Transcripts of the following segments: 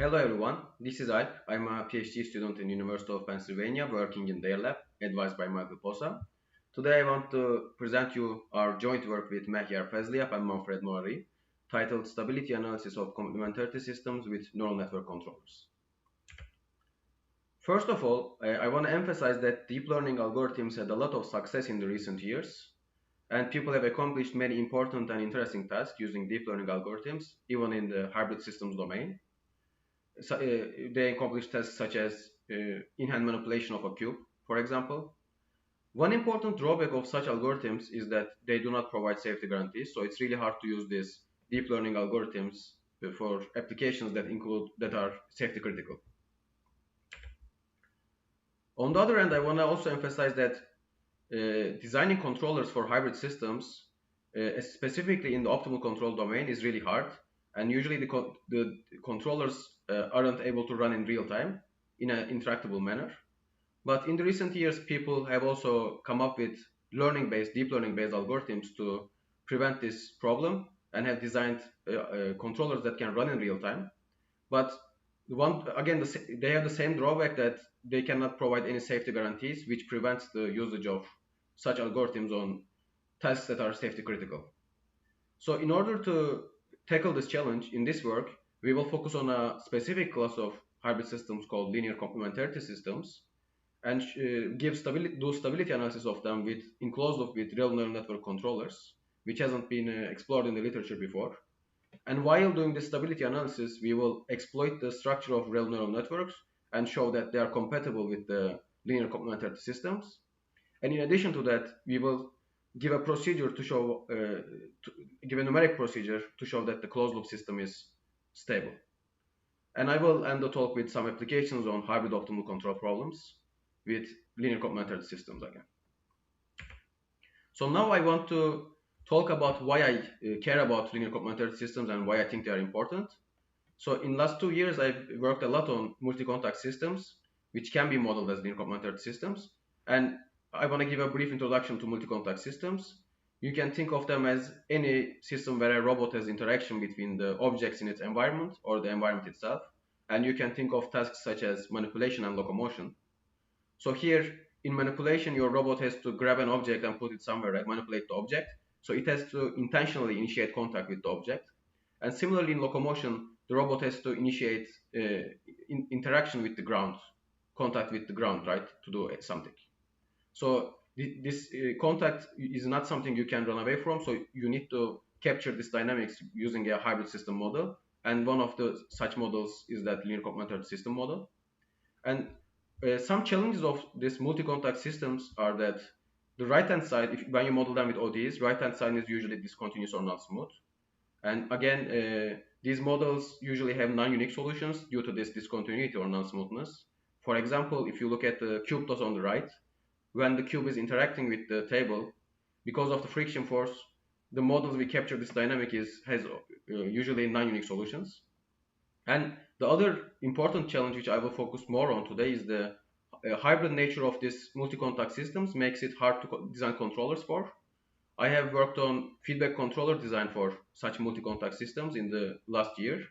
Hello everyone, this is Alp. I'm a PhD student in University of Pennsylvania working in their lab, advised by Michael Posa. Today I want to present you our joint work with Mehyar Fezliap and Manfred Moari, titled Stability Analysis of Complementarity Systems with Neural Network Controllers. First of all, I want to emphasize that deep learning algorithms had a lot of success in the recent years, and people have accomplished many important and interesting tasks using deep learning algorithms, even in the hybrid systems domain. They accomplish tasks such as in-hand manipulation of a cube, for example. One important drawback of such algorithms is that they do not provide safety guarantees, so it's really hard to use these deep learning algorithms for applications that are safety critical. On the other hand, I want to also emphasize that designing controllers for hybrid systems, specifically in the optimal control domain, is really hard, and usually the controllers aren't able to run in real time in an interactable manner. But in the recent years, people have also come up with deep learning-based algorithms to prevent this problem and have designed controllers that can run in real time. But they have the same drawback that they cannot provide any safety guarantees, which prevents the usage of such algorithms on tasks that are safety critical. So in order to tackle this challenge in this work, we will focus on a specific class of hybrid systems called linear complementarity systems and do stability analysis of them in closed loop with real neural network controllers, which hasn't been explored in the literature before. And while doing the stability analysis, we will exploit the structure of real neural networks and show that they are compatible with the linear complementarity systems. And in addition to that, we will give a procedure to show, give a numeric procedure to show that the closed loop system is stable. And I will end the talk with some applications on hybrid optimal control problems with linear complementarity systems again. So now I want to talk about why I care about linear complementarity systems and why I think they are important. So in last 2 years, I've worked a lot on multi-contact systems, which can be modeled as linear complementarity systems. And I want to give a brief introduction to multi-contact systems. You can think of them as any system where a robot has interaction between the objects in its environment or the environment itself. And you can think of tasks such as manipulation and locomotion. So here, in manipulation, your robot has to grab an object and put it somewhere, right? Manipulate the object. So it has to intentionally initiate contact with the object. And similarly, in locomotion, the robot has to initiate interaction with the ground, contact with the ground, right, to do something. So this contact is not something you can run away from. So you need to capture this dynamics using a hybrid system model. And one of the such models is that linear complementarity system model. And some challenges of this multi-contact systems are that the right-hand side, when you model them with ODEs, right-hand side is usually discontinuous or non-smooth. And again, these models usually have non-unique solutions due to this discontinuity or non-smoothness. For example, if you look at the cube toss on the right, when the cube is interacting with the table, because of the friction force, the models we capture this dynamic has usually non-unique solutions. And the other important challenge which I will focus more on today is the hybrid nature of these multi-contact systems makes it hard to design controllers for. I have worked on feedback controller design for such multi-contact systems in the last year.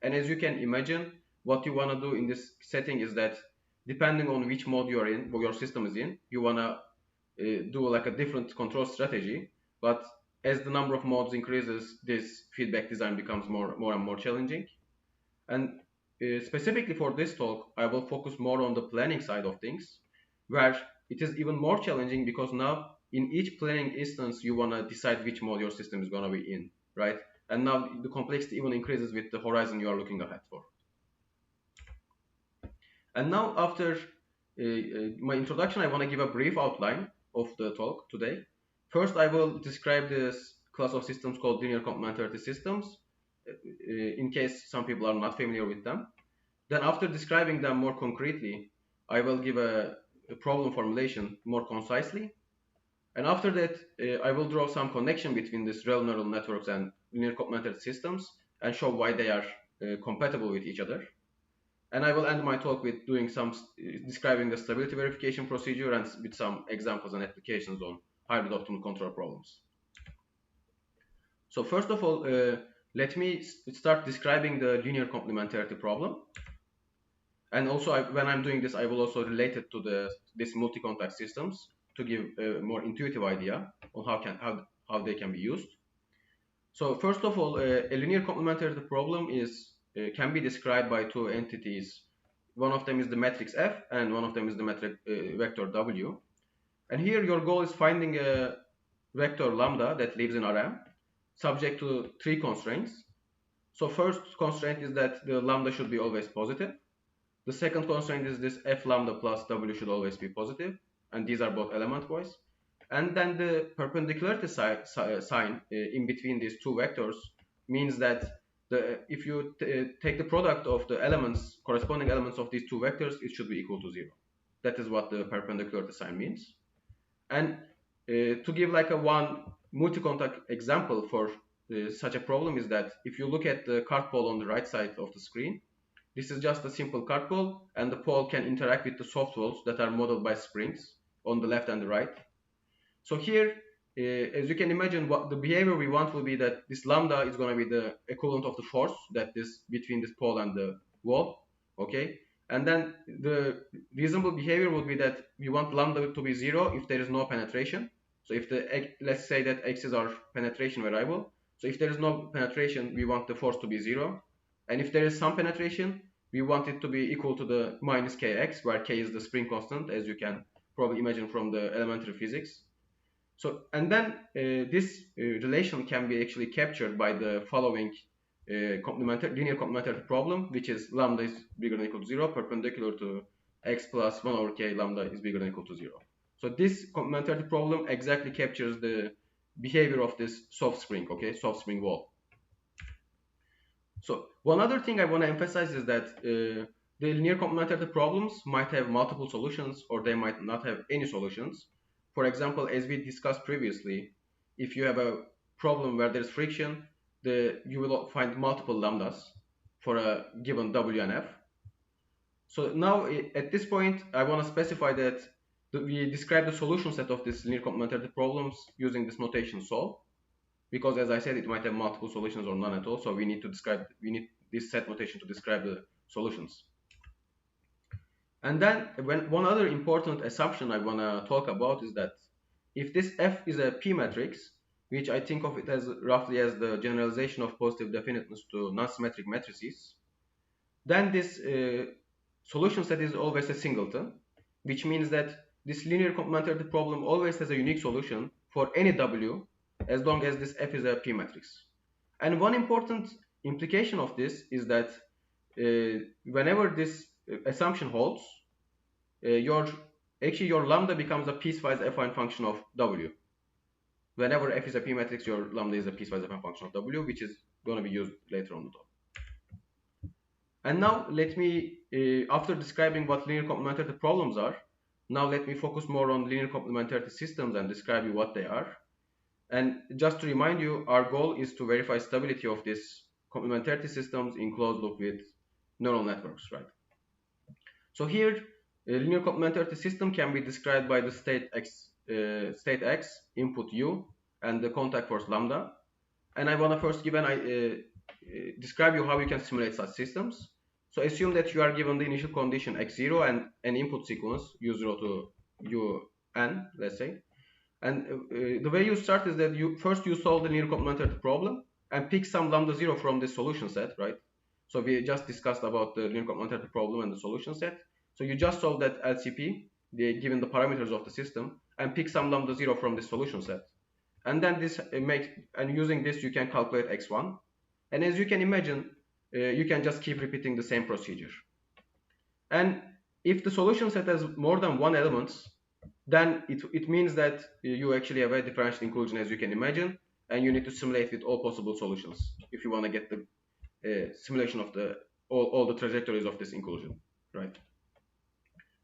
And as you can imagine, what you want to do in this setting is that depending on which mode you're in, or your system is in, you want to do like a different control strategy. But as the number of modes increases, this feedback design becomes more and more challenging. And specifically for this talk, I will focus more on the planning side of things, where it is even more challenging because now in each planning instance, you want to decide which mode your system is going to be in, right? And now the complexity even increases with the horizon you are looking ahead for. And now after my introduction, I want to give a brief outline of the talk today. First, I will describe this class of systems called linear complementarity systems, in case some people are not familiar with them. Then after describing them more concretely, I will give a problem formulation more concisely. And after that, I will draw some connection between these real neural networks and linear complementarity systems and show why they are compatible with each other. And I will end my talk with describing the stability verification procedure and with some examples and applications on hybrid optimal control problems. So first of all, let me start describing the linear complementarity problem. And also, when I'm doing this, I will also relate it to this multi-contact systems to give a more intuitive idea on how they can be used. So first of all, a linear complementarity problem can be described by two entities. One of them is the matrix F, and one of them is the metric vector W. And here your goal is finding a vector lambda that lives in Rm, subject to three constraints. So first constraint is that the lambda should be always positive. The second constraint is this f lambda plus w should always be positive, and these are both element-wise. And then the perpendicularity sign in between these two vectors means that if you take the product of the corresponding elements of these two vectors, it should be equal to 0. That is what the perpendicularity sign means. And to give like a one multi-contact example for such a problem is that if you look at the card pole on the right side of the screen, this is just a simple card pole, and the pole can interact with the soft walls that are modeled by springs on the left and the right. So here, as you can imagine, what the behavior we want will be that this lambda is going to be the equivalent of the force that is between this pole and the wall, okay? And then the reasonable behavior would be that we want lambda to be 0 if there is no penetration. So if let's say that x is our penetration variable. So if there is no penetration, we want the force to be 0. And if there is some penetration, we want it to be equal to the minus kx, where k is the spring constant, as you can probably imagine from the elementary physics. So, and then this relation can be actually captured by the following linear complementarity problem, which is lambda is bigger than or equal to 0, perpendicular to x plus 1 over k lambda is bigger than or equal to 0. So this complementarity problem exactly captures the behavior of this soft spring, okay, soft spring wall. So one other thing I want to emphasize is that the linear complementarity problems might have multiple solutions, or they might not have any solutions. For example, as we discussed previously, if you have a problem where there's friction, you will find multiple lambdas for a given W and F. So now at this point, I want to specify that we describe the solution set of this linear complementarity problems using this notation solve. Because as I said, it might have multiple solutions or none at all. So we need this set notation to describe the solutions. And then one other important assumption I want to talk about is that if this F is a P matrix, which I think of it as roughly as the generalization of positive definiteness to non-symmetric matrices, then this solution set is always a singleton, which means that this linear complementarity problem always has a unique solution for any W as long as this F is a P matrix. And one important implication of this is that whenever this assumption holds, your lambda becomes a piecewise affine function of W. Whenever F is a P matrix, your lambda is a piecewise affine function of W, which is going to be used later on the top. And now let me, after describing what linear complementarity problems are, now let me focus more on linear complementarity systems and describe you what they are. And just to remind you, our goal is to verify stability of these complementarity systems in closed loop with neural networks, right? So here, a linear complementarity system can be described by the state x, input u, and the contact force lambda. And I want to first describe you how you can simulate such systems. So assume that you are given the initial condition x0 and an input sequence u0 to un, let's say. And the way you start is that you solve the linear complementarity problem and pick some lambda 0 from this solution set, right? So we just discussed about the linear complementarity problem and the solution set. So you just solve that LCP, given the parameters of the system, and pick some lambda 0 from this solution set. And then using this, you can calculate x1. And as you can imagine, you can just keep repeating the same procedure. And if the solution set has more than one element, then it means that you actually have a differential inclusion, as you can imagine, and you need to simulate with all possible solutions if you want to get the simulation of all the trajectories of this inclusion, right?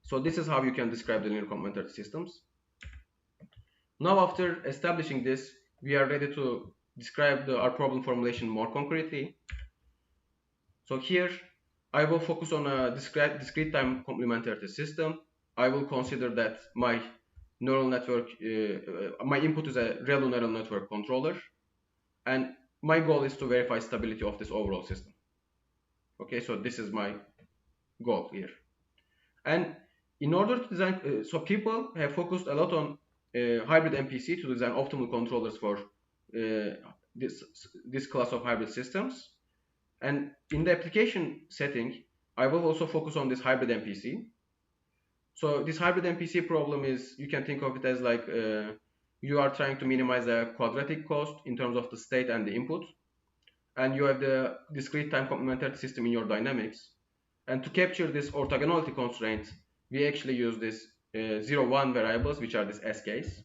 So this is how you can describe the linear complementarity systems. Now, after establishing this, we are ready to describe our problem formulation more concretely. So here, I will focus on a discrete time complementarity system. I will consider that my neural network, my input is a ReLU neural network controller, and my goal is to verify stability of this overall system. Okay, so this is my goal here. And in order to design, so people have focused a lot on hybrid MPC to design optimal controllers for this class of hybrid systems. And in the application setting, I will also focus on this hybrid MPC. So this hybrid MPC problem is, you can think of it as like you are trying to minimize the quadratic cost in terms of the state and the input, and you have the discrete time complementarity system in your dynamics. And to capture this orthogonality constraint, we actually use this 0, 1 variables, which are this SKs.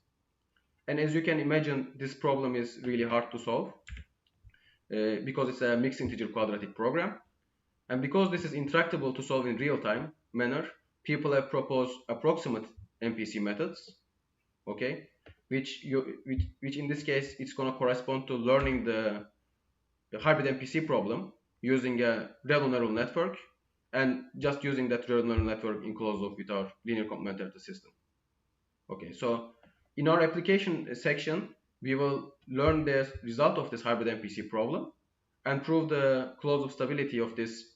And as you can imagine, this problem is really hard to solve because it's a mixed integer quadratic program. And because this is intractable to solve in real-time manner, people have proposed approximate MPC methods, okay, which in this case, it's going to correspond to learning the hybrid MPC problem using a ReLU neural network and just using that ReLU neural network in closed loop with our linear complementarity system. Okay, so in our application section, we will learn the result of this hybrid MPC problem and prove the closed loop stability of this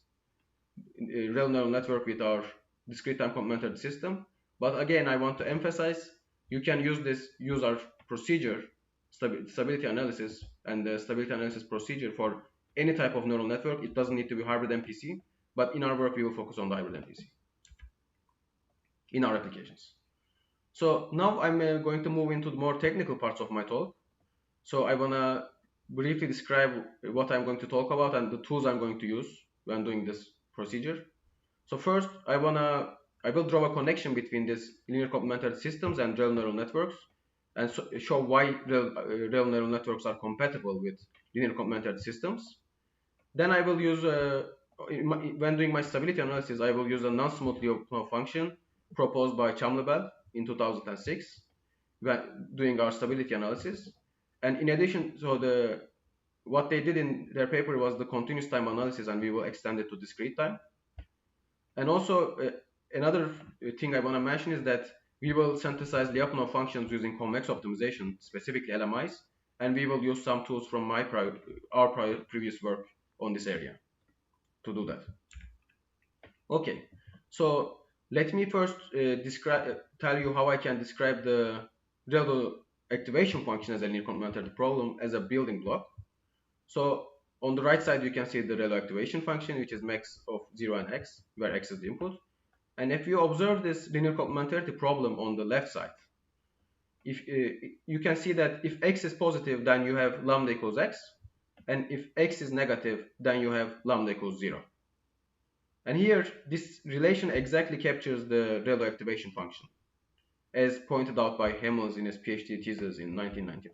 ReLU neural network with our discrete time complementarity system. But again, I want to emphasize, you can use our procedure, stability analysis and the stability analysis procedure for any type of neural network. It doesn't need to be hybrid MPC, but in our work, we will focus on the hybrid MPC in our applications. So now I'm going to move into the more technical parts of my talk. So I want to briefly describe what I'm going to talk about and the tools I'm going to use when doing this procedure. So first, I will draw a connection between these linear complementarity systems and ReLU neural networks, and show why ReLU neural networks are compatible with linear complementarity systems. Then I will use, when doing my stability analysis, I will use a non-smooth Lyapunov function proposed by Chamlebel in 2006 when doing our stability analysis. And in addition, so what they did in their paper was the continuous time analysis, and we will extend it to discrete time. And also, another thing I want to mention is that we will synthesize Lyapunov functions using convex optimization, specifically LMIs, and we will use some tools from our previous work on this area to do that. Okay, so let me first tell you how I can describe the ReLU activation function as a linear complementarity problem as a building block. So on the right side, you can see the ReLU activation function, which is max of 0 and x, where x is the input. And if you observe this linear complementarity problem on the left side, if you can see that if x is positive, then you have lambda equals x, and if x is negative, then you have lambda equals 0. And here, this relation exactly captures the ReLU activation function, as pointed out by Hamels in his PhD thesis in 1999.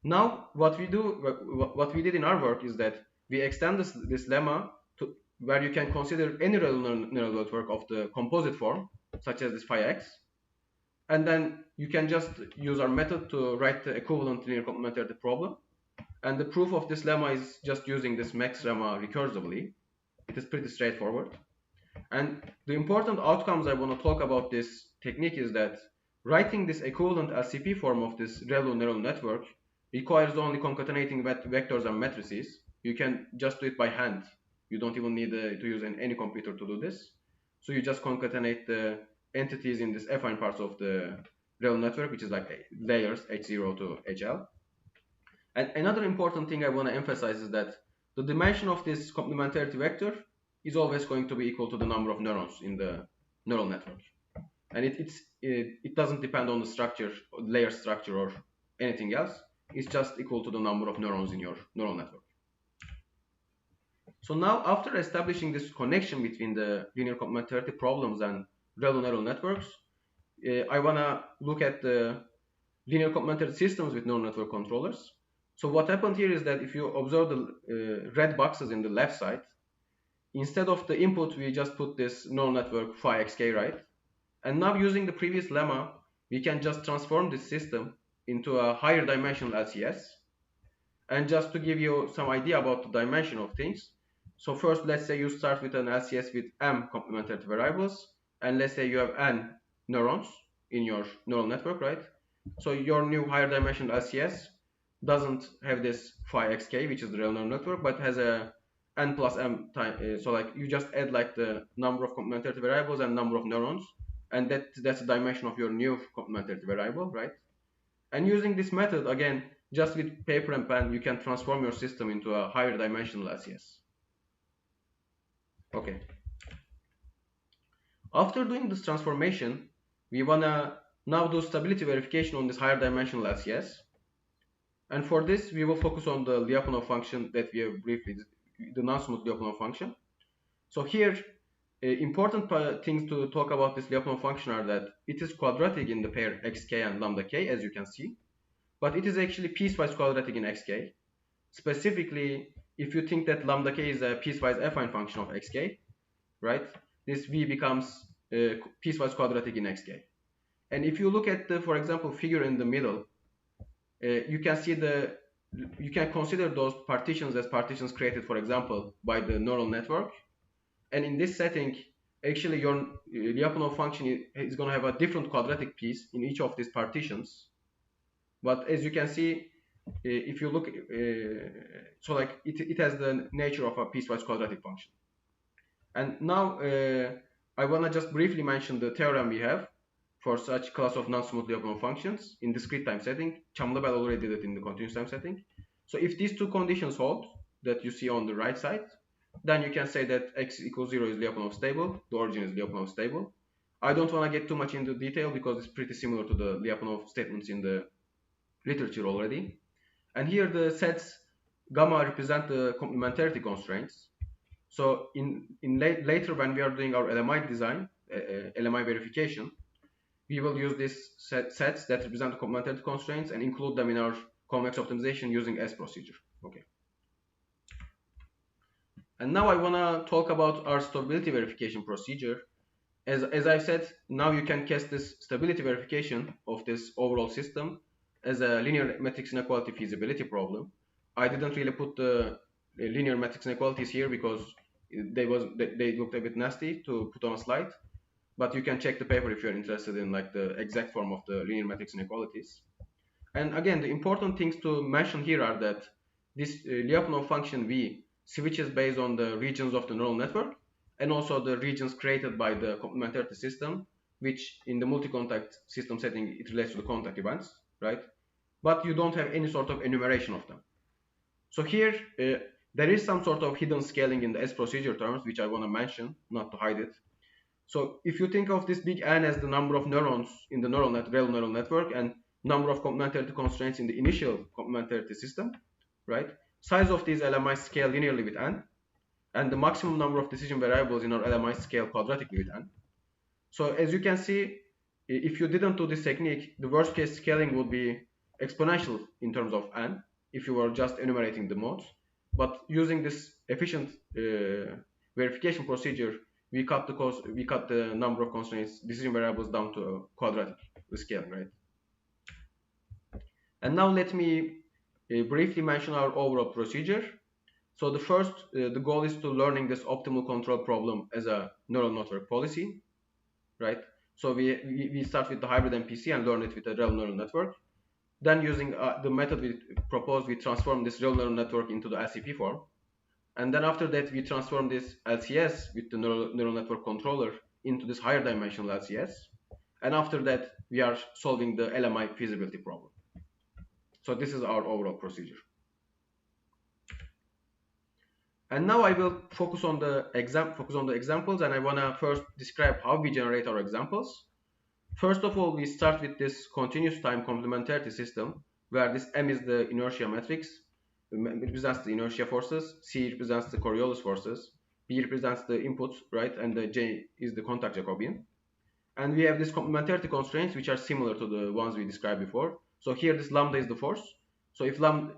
Now, what we did in our work is that we extend this lemma to where you can consider any ReLU neural network of the composite form, such as this phi x, and then you can just use our method to write the equivalent linear complementarity problem. And the proof of this lemma is just using this max lemma recursively. It is pretty straightforward. And the important outcomes I want to talk about this technique is that writing this equivalent LCP form of this ReLU neural network requires only concatenating vectors and matrices. You can just do it by hand. You don't even need to use any computer to do this. So you just concatenate the entities in this affine parts of the ReLU network, which is like layers H0 to HL. And another important thing I want to emphasize is that the dimension of this complementarity vector is always going to be equal to the number of neurons in the neural network. And it doesn't depend on the structure, layer structure, or anything else. It's just equal to the number of neurons in your neural network. So now, after establishing this connection between the linear complementarity problems and ReLU neural networks, I want to look at the linear complementarity systems with neural network controllers. So what happened here is that if you observe the red boxes in the left side, instead of the input, we just put this neural network phi xk, right? And now using the previous lemma, we can just transform this system into a higher dimensional LCS. And just to give you some idea about the dimension of things, so first, let's say you start with an LCS with m complementarity variables, and let's say you have n neurons in your neural network, right? So your new higher dimensional LCS doesn't have this phi xk, which is the real neural network, but has a n plus m time. So like you just add like the number of complementarity variables and number of neurons, and that's the dimension of your new complementarity variable, right? And using this method, again, just with paper and pen, you can transform your system into a higher dimensional LCS. Okay. After doing this transformation, we wanna now do stability verification on this higher dimensional LCS. And for this, we will focus on the Lyapunov function that we have briefly, the non-smooth Lyapunov function. So here, important things to talk about this Lyapunov function are that it is quadratic in the pair xk and lambda k, as you can see, but it is actually piecewise quadratic in xk. Specifically, if you think that lambda k is a piecewise affine function of xk, right? This v becomes piecewise quadratic in xk. And if you look at the, for example, figure in the middle, you can see you can consider those partitions as partitions created, for example, by the neural network. And in this setting, actually your Lyapunov function is going to have a different quadratic piece in each of these partitions. But as you can see, if you look, so like it has the nature of a piecewise quadratic function. And now I want to just briefly mention the theorem we have for such class of non-smooth Lyapunov functions in discrete time setting. Chamlebel already did it in the continuous time setting. So if these two conditions hold that you see on the right side, then you can say that x equals 0 is Lyapunov stable, the origin is Lyapunov stable. I don't want to get too much into detail because it's pretty similar to the Lyapunov statements in the literature already. And here the sets gamma represent the complementarity constraints. So later when we are doing our LMI design, LMI verification, we will use these sets that represent the complementarity constraints and include them in our convex optimization using S procedure. Okay. And now I want to talk about our stability verification procedure. As I said, now you can cast this stability verification of this overall system as a linear matrix inequality feasibility problem. I didn't really put the linear matrix inequalities here because they looked a bit nasty to put on a slide. But you can check the paper if you're interested in like the exact form of the linear matrix inequalities. And again, the important things to mention here are that this Lyapunov function V switches based on the regions of the neural network and also the regions created by the complementarity system, which in the multi-contact system setting, it relates to the contact events, right? But you don't have any sort of enumeration of them. So here, there is some sort of hidden scaling in the S procedure terms, which I want to mention, not to hide it. So if you think of this big N as the number of neurons in the real neural network and number of complementarity constraints in the initial complementarity system, right? Size of these LMIs scale linearly with N, and the maximum number of decision variables in our LMI scale quadratically with N. So as you can see, if you didn't do this technique, the worst case scaling would be exponential in terms of N if you were just enumerating the modes. But using this efficient verification procedure, we cut the number of constraints, decision variables down to a quadratic scaling, right? And now let me briefly mention our overall procedure. So the first, the goal is to learning this optimal control problem as a neural network policy, right? So we start with the hybrid MPC and learn it with a real neural network. Then using the method we proposed, we transform this real neural network into the LCP form. And then after that, we transform this LCS with the neural network controller into this higher dimensional LCS. And after that, we are solving the LMI feasibility problem. So this is our overall procedure. And now I will focus on the examples, and I want to first describe how we generate our examples. First of all, we start with this continuous time complementarity system, where this M is the inertia matrix, represents the inertia forces, C represents the Coriolis forces, B represents the inputs, right, and the J is the contact Jacobian. And we have these complementarity constraints, which are similar to the ones we described before. So here, this lambda is the force. So if lambda,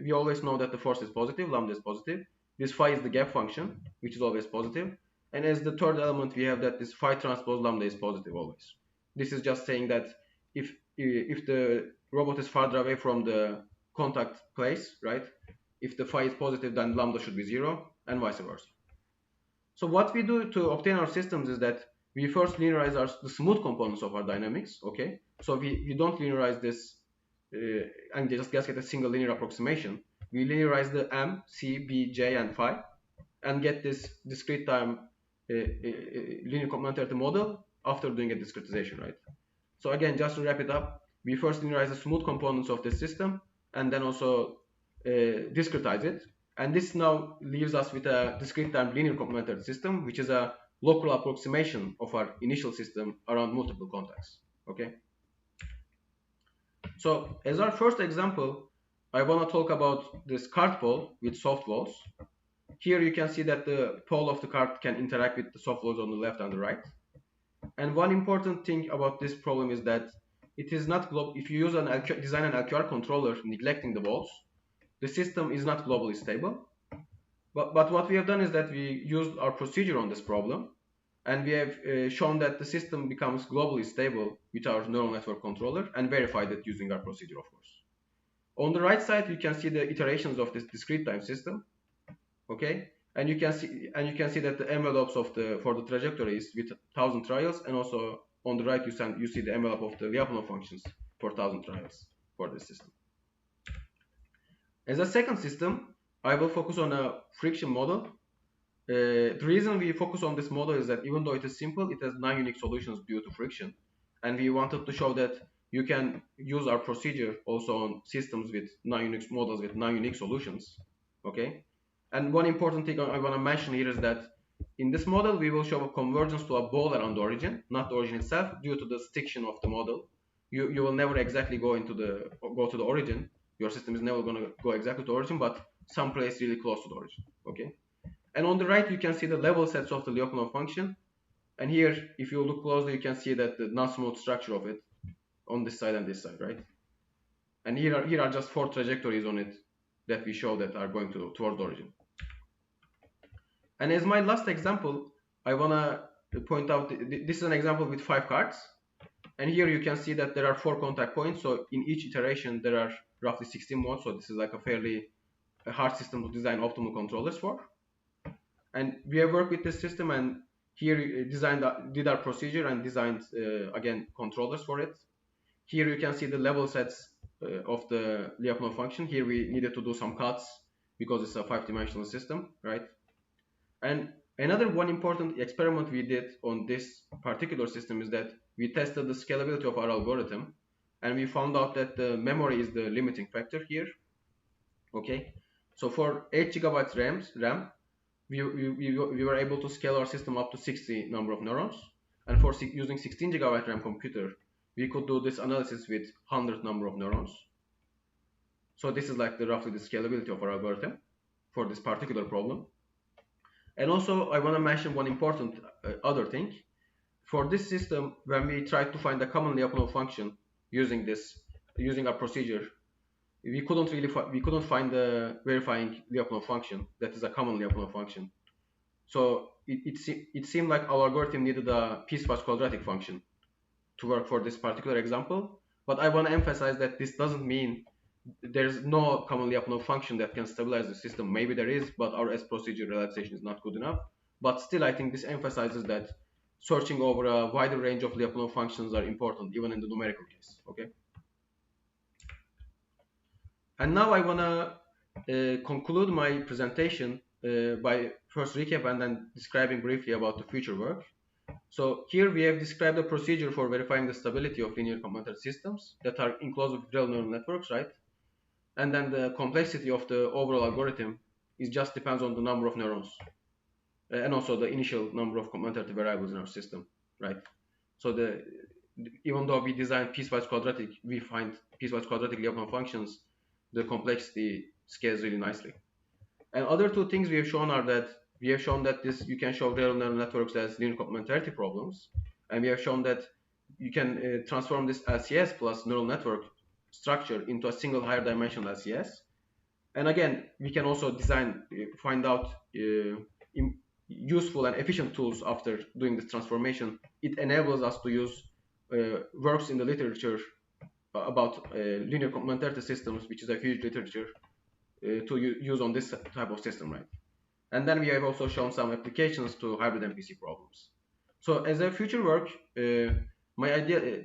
we always know that the force is positive, lambda is positive. This phi is the gap function, which is always positive. And as the third element, we have that this phi transpose lambda is positive always. This is just saying that if the robot is farther away from the contact place, right? If the phi is positive, then lambda should be 0, and vice versa. So what we do to obtain our systems is that we first linearize the smooth components of our dynamics, okay? So we don't linearize this and just get a single linear approximation, we linearize the m, c, b, j, and phi, and get this discrete time linear complementarity model after doing a discretization, right? So again, just to wrap it up, we first linearize the smooth components of the system, and then also discretize it. And this now leaves us with a discrete time linear complementarity system, which is a local approximation of our initial system around multiple contacts. Okay. So as our first example, I want to talk about this card pole with soft walls. Here you can see that the pole of the card can interact with the soft walls on the left and the right. And one important thing about this problem is that it is not if you use design an LQR controller neglecting the walls, the system is not globally stable. But what we have done is that we used our procedure on this problem, and we have shown that the system becomes globally stable with our neural network controller, and verified it using our procedure, of course. On the right side, you can see the iterations of this discrete time system. Okay, and you can see that the envelopes for the trajectory is with 1,000 trials, and also on the right you see the envelope of the Lyapunov functions for 1,000 trials for this system. As a second system, I will focus on a friction model. The reason we focus on this model is that even though it is simple, it has non-unique solutions due to friction, and we wanted to show that you can use our procedure also on systems with non-unique models with non-unique solutions. Okay. And one important thing I want to mention here is that in this model, we will show a convergence to a ball around the origin, not the origin itself, due to the stiction of the model. You will never exactly go to the origin. Your system is never going to go exactly to the origin, but some place really close to the origin. Okay. And on the right, you can see the level sets of the Lyapunov function. And here, if you look closely, you can see that the non-smooth structure of it on this side and this side, right? And here are just 4 trajectories on it that we show that are going towards the origin. And as my last example, I want to point out, this is an example with 5 cards. And here you can see that there are 4 contact points. So in each iteration, there are roughly 16 modes. So this is like a fairly hard system to design optimal controllers for. And we have worked with this system, and here did our procedure and designed, again, controllers for it. Here you can see the level sets of the Lyapunov function. Here we needed to do some cuts because it's a 5-dimensional system, right? And another one important experiment we did on this particular system is that we tested the scalability of our algorithm, and we found out that the memory is the limiting factor here. Okay, so for 8 GB RAM, we were able to scale our system up to 60 number of neurons, and for using 16 GB RAM computer, we could do this analysis with 100 number of neurons. So this is like roughly the scalability of our algorithm for this particular problem. And also, I want to mention one important other thing. For this system, when we tried to find a common Lyapunov function using our procedure, we couldn't find the verifying Lyapunov function that is a common Lyapunov function. So it seemed like our algorithm needed a piecewise quadratic function to work for this particular example. But I want to emphasize that this doesn't mean there's no common Lyapunov function that can stabilize the system. Maybe there is, but our S procedure relaxation is not good enough. But still, I think this emphasizes that searching over a wider range of Lyapunov functions are important, even in the numerical case. Okay. And now I want to conclude my presentation by first recap and then describing briefly about the future work. So here we have described a procedure for verifying the stability of linear complementary systems that are enclosed with real neural networks, right? And then the complexity of the overall algorithm just depends on the number of neurons and also the initial number of complementary variables in our system, right? So even though we design piecewise quadratic, we find piecewise quadratic Lyapunov functions, the complexity scales really nicely. And other 2 things we have shown are that we have shown that you can show real neural networks as linear complementarity problems, and we have shown that you can transform this LCS plus neural network structure into a single higher dimensional LCS. And again, we can also find out useful and efficient tools after doing this transformation. It enables us to use works in the literature about linear complementarity systems, which is a huge literature to use on this type of system, right? And then we have also shown some applications to hybrid MPC problems. So as a future work,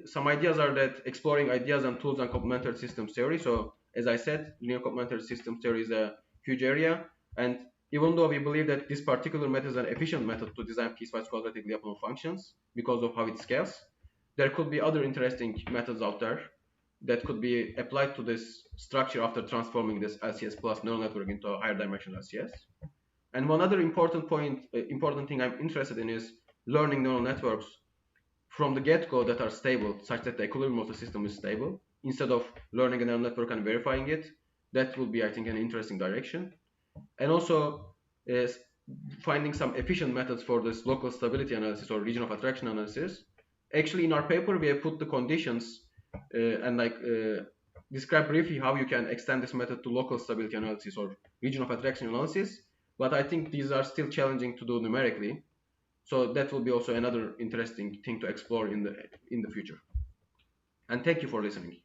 some ideas are that exploring ideas and tools and complementary systems theory. So as I said, linear complementary systems theory is a huge area, and even though we believe that this particular method is an efficient method to design piecewise quadratically optimal functions because of how it scales, there could be other interesting methods out there that could be applied to this structure after transforming this LCS plus neural network into a higher dimensional LCS. And one other important thing I'm interested in is learning neural networks from the get-go that are stable, such that the equilibrium of the system is stable, instead of learning a neural network and verifying it. That will be, I think, an interesting direction. And also finding some efficient methods for this local stability analysis or region of attraction analysis. Actually, in our paper, we have put the conditions and describe briefly how you can extend this method to local stability analysis or region of attraction analysis. But I think these are still challenging to do numerically. So that will be also another interesting thing to explore in the future. And thank you for listening.